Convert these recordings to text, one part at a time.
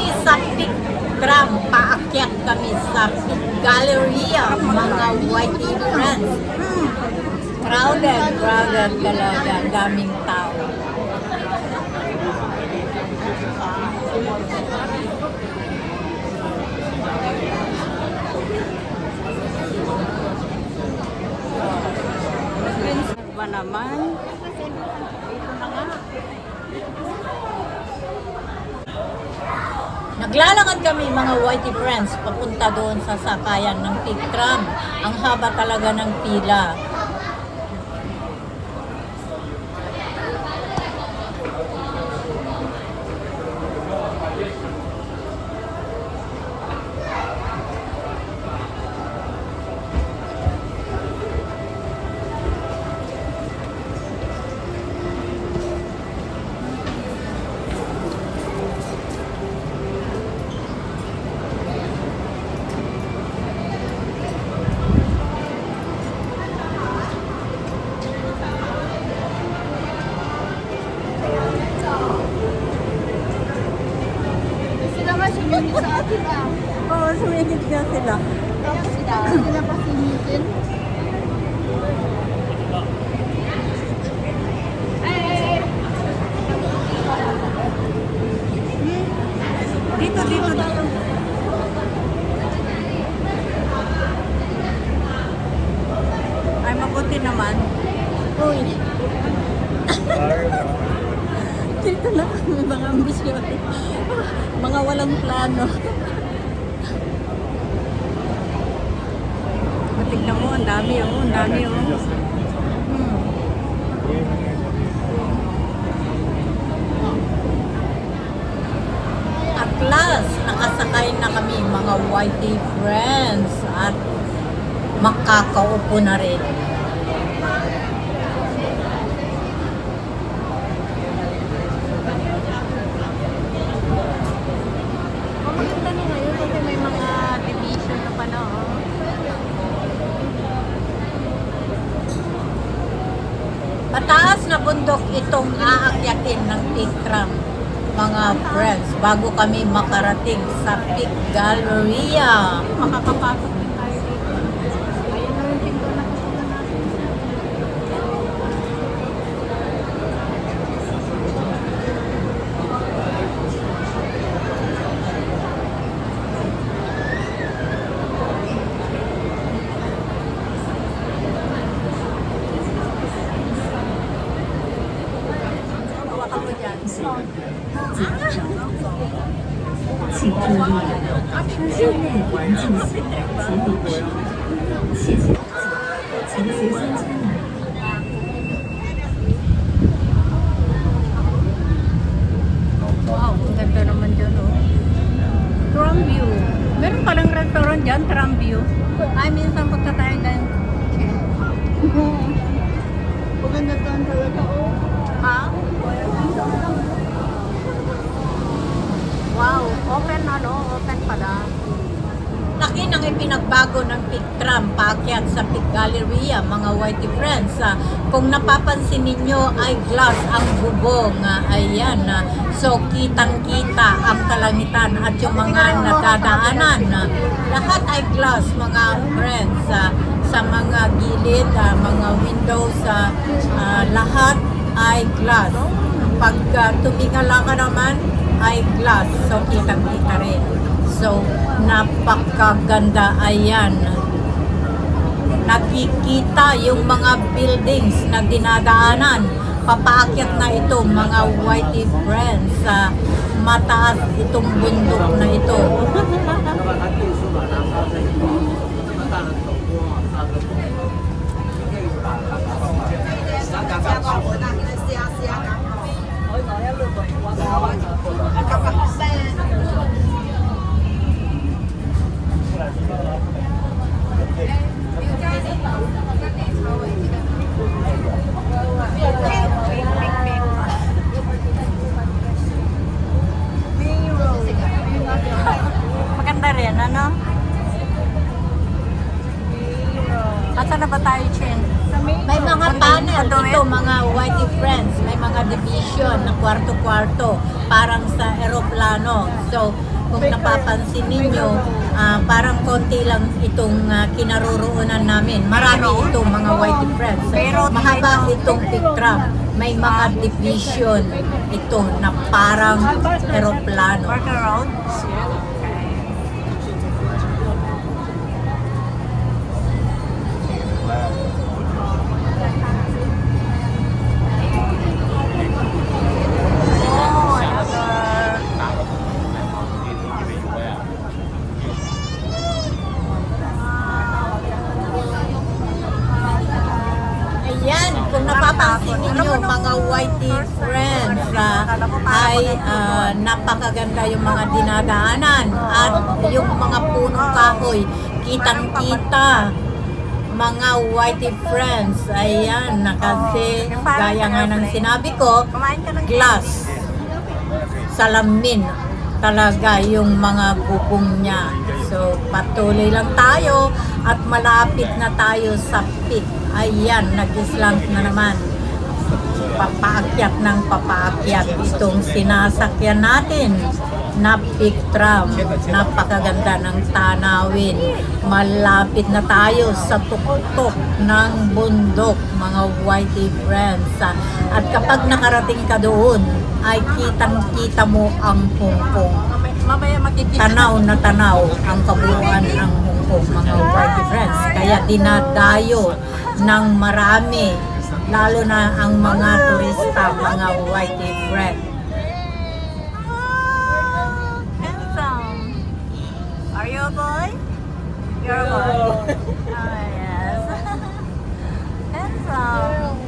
kami sa Peak Tram. Paakyat kami sa Peak Galleria, mga whitey friends. Crowded talaga. Daming tao. Ba naman? Ito na nga. Naglalakad kami mga whitey friends papunta doon sa sakayan ng Peak Tram. Ang haba talaga ng pila. Sila nga sumingit sa atin ah. Oo, sumigit nga sila. Tapos sila pa singitin. Dito. Ay, mabuti naman. Uy. Dito na kami mga ambisyon. Mga walang plano. Tignan mo, ang dami oh. At last, nakasakay na kami mga whitey friends at makakaupo na rin. Oh, maganda na ngayon kasi may mga division na pa na oh. Mataas na bundok itong aakyatin ng Peak Tram, mga friends, bago kami makarating sa Peak Galleria. Makakapasok din tayo dito. Ayun na yung pinto na pupunta natin. Hawakan mo dyan. 请注意，车厢内严禁携笔时，谢谢。请随身签名。 Wow, ang ganda naman dyan oh. Tram View. Meron palang restaurant dyan, Tram View. Ay, minsan punta tayo dyan. Maganda doon talaga oh. Ha? Wow, open open pala. Laki ng ipinagbago ng Peak Tram paakyat sa Peak Galleria, mga whitey friends. Kung napapansin ninyo ay glass ang bubong. Ayan. So kitang-kita ang kalangitan at yung mga nadadaanan. Lahat ay glass, mga friends. Sa mga gilid, mga windows, lahat ay glass. Pag tumingala ka naman ay glass. So kitang-kita rin. So, napakaganda. Ayan. Nakikita yung mga buildings na dinadaanan. Papaakyat na ito, mga whitey friends. Mataas itong bundok na ito. Maganda rin, ano? Asa na ba tayo, Chen? May mga panel dito, mga whitey friends. May mga division na kwarto-kwarto, parang sa eroplano. So, kung napapansin ninyo, parang konti lang itong kinaroroonan namin. Marami itong mga white friends. Pero Mahaba itong pictram. May mga division ito na parang aeroplano. Worker Road. Ayan, kung napapansin ninyo, mga whitey friends, ay napakaganda yung mga dinadaanan at yung mga punong kahoy, kitang-kita. Mga whitey friends, ayan, na kasi gaya nga ng sinabi ko, Kumain ka ng glass, salamin talaga yung mga bubong niya. So, patuloy lang tayo at malapit na tayo sa peak. Ayan, nag-slant na naman. Papaakyat ng papaakyat itong sinasakyan natin na peak tram. Napakaganda ng tanawin. Malapit na tayo sa tuktok ng bundok, mga whitey friends. At kapag nakarating ka doon, ay kitang-kita mo ang Hong Kong. Mamaya makikita. Tanaw na tanaw ang kabuuan ng Hong Kong, mga whitey friends. Kaya dinadayo ng marami, lalo na ang mga turista, mga whitey friends. Handsome. Are you a boy? You're a boy. Oh, yes. Handsome.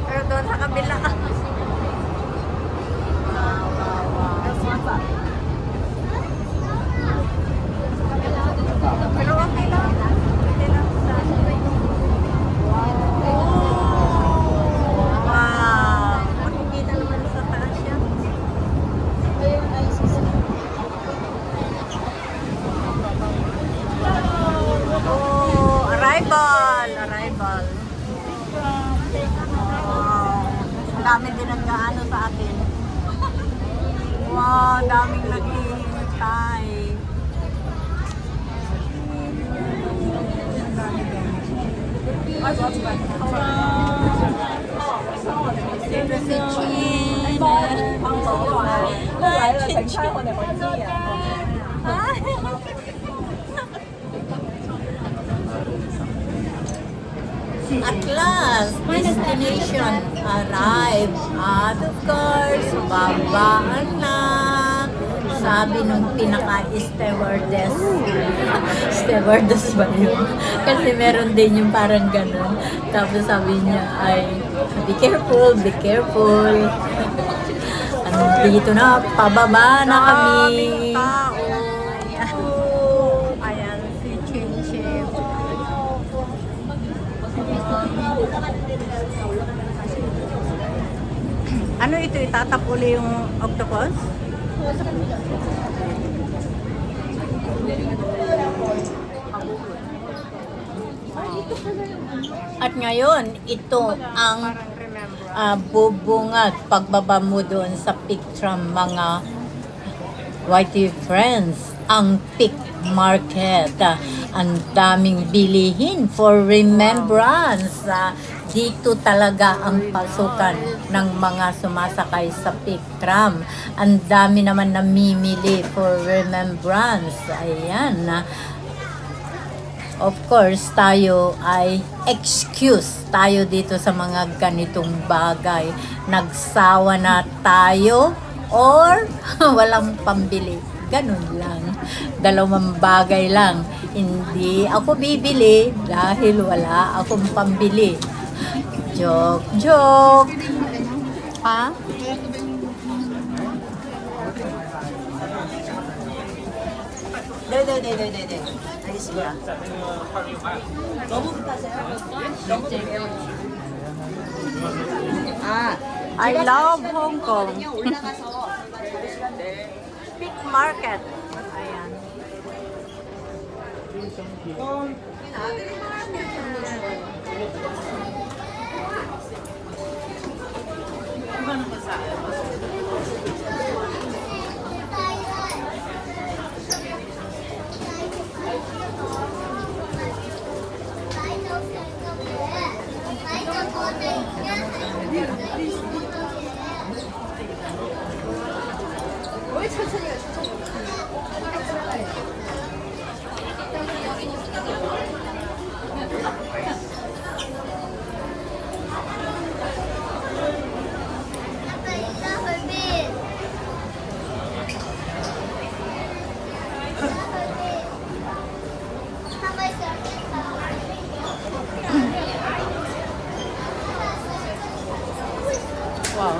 Pero doon sa kabila. Pero okay lang. Okay lang sa wow. Makikita naman sa taas yan. Oh, arrival! Arrival. Wow. Ang dami din nag-ano sa atin. Wow, daming naghihintay. Ito si Chin. Hi, Chin Chin. Hi. At last, destination arrived. At of course, babaan na. Sabi nung pinaka-stewardess. Stewardess ba yun? Kasi meron din yung parang gano'n. Tapos sabi niya ay, be careful, be careful. Andito na, pababa na kami. Maraming tao. Ayan, si Chin Chin. Ano ito? Itatap uli yung octopus? At ngayon, ito ang Parang remember. bubungad pagbaba mo doon sa peak tram, mga whitey friends. Ang peak market, ang daming bilihin for remembrance. Dito talaga ang pasukan ng mga sumasakay sa peak tram. Ang dami naman namimili for remembrance. Ayan. Of course, tayo ay excuse tayo dito sa mga ganitong bagay. Nagsawa na tayo or walang pambili. Ganun lang. Dalawang bagay lang. Hindi ako bibili dahil wala akong pambili. Joke, joke. Ha? I love Hong Kong. Peak Market. Ayan. Wow.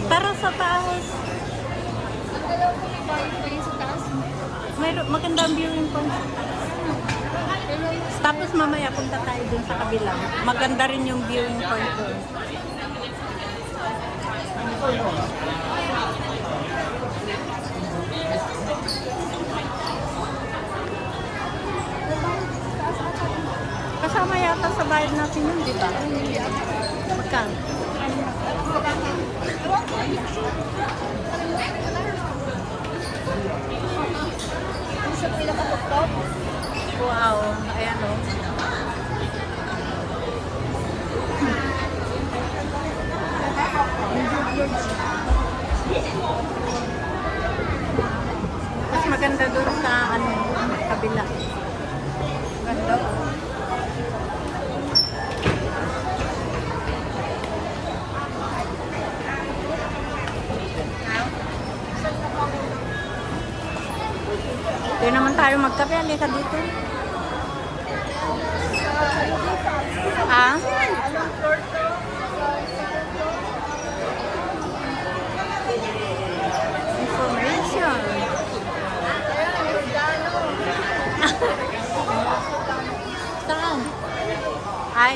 Tara sa taas. Magandang viewing po. Tapos mamaya punta tayo dun sa kabila. Maganda rin yung viewing point doon. Kasama yata sa bayad natin yun, di ba? Magkano? Wow, ayan o. Mas maganda doon sa kabila. Ganda o. Doon naman tayo magkape. Halika dito. Ah? Information. Saan? Ay.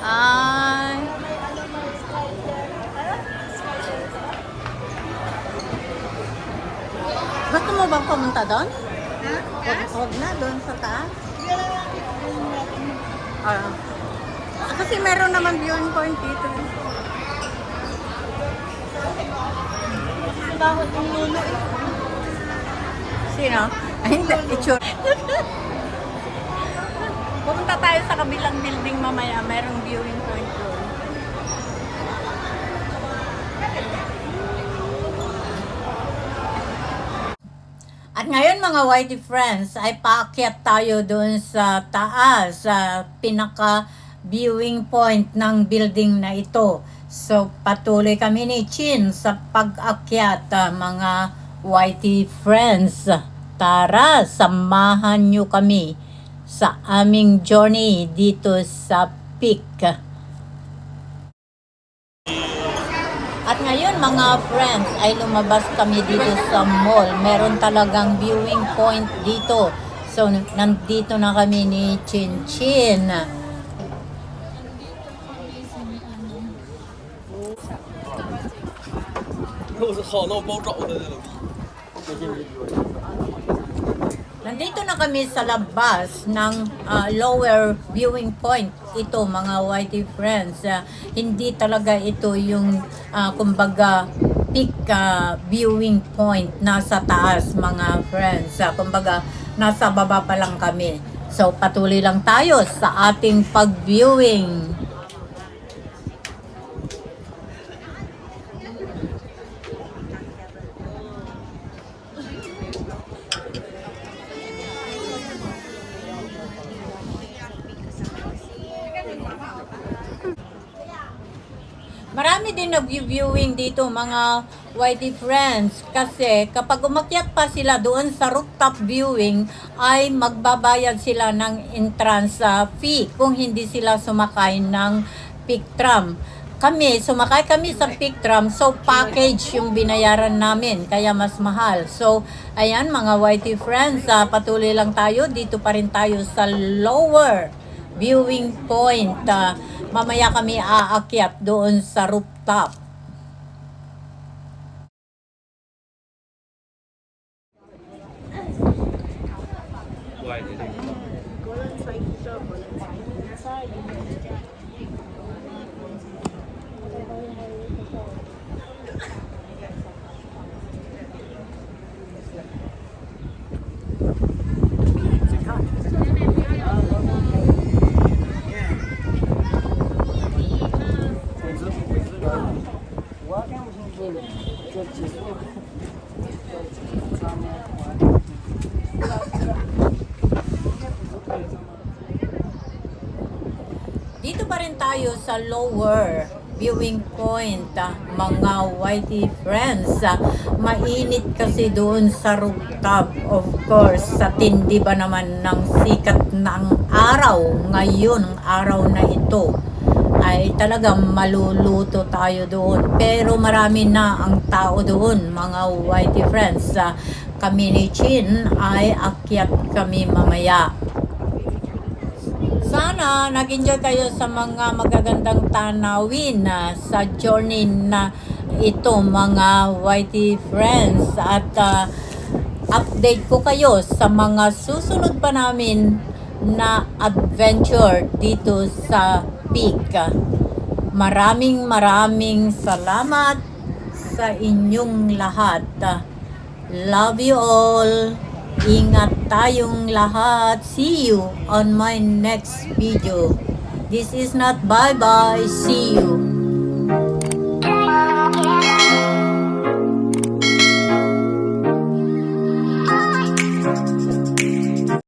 Ay. Gusto mo bang pumunta doon? Huwag na, doon sa taas. Kasi meron naman viewing point dito. Bakit ang nuno eh? Sino? Ay, hindi. Itsura. Pumunta tayo sa kabilang building mamaya. Merong viewing point doon. At ngayon mga Whitey friends, ay paakyat tayo doon sa taas, sa pinaka viewing point ng building na ito. So patuloy kami ni Chin sa pag-akyat, mga Whitey friends. Tara, samahan nyo kami sa aming journey dito sa peak. At ngayon mga friends ay lumabas kami dito sa mall. Meron talagang viewing point dito. So nandito na kami ni Chin Chin. Nandito na kami sa labas ng lower viewing point. Ito mga Whitey friends, hindi talaga ito yung kumbaga peak viewing point nasa taas mga friends. Kumbaga nasa baba pa lang kami. So patuloy lang tayo sa ating pag-viewing. Marami din nag-viewing dito mga Whitey friends kasi kapag umakyat pa sila doon sa rooftop viewing ay magbabayad sila ng entrance fee kung hindi sila sumakay ng peak tram. sumakay kami sa Peak Tram, so package yung binayaran namin, kaya mas mahal. So, ayan mga YT friends, patuloy lang tayo, dito pa rin tayo sa lower viewing point. Mamaya kami aakyat doon sa rooftop. Dito pa rin tayo sa lower viewing point, mga YT friends. Mainit kasi doon sa rooftop. Of course, sa tindi ba naman ng sikat ng araw ngayon, ang araw na ito, ay talagang maluluto tayo doon. Pero marami na ang tao doon, mga YT friends. Kami ni Chin ay akyat kami mamaya. Sana nag-enjoy kayo sa mga magagandang tanawin sa journey na ito, mga YT friends. At update ko kayo sa mga susunod pa namin na adventure dito sa Peak. Maraming salamat sa inyong lahat. Love you all. Ingat tayong lahat. See you on my next video. This is not bye-bye. See you.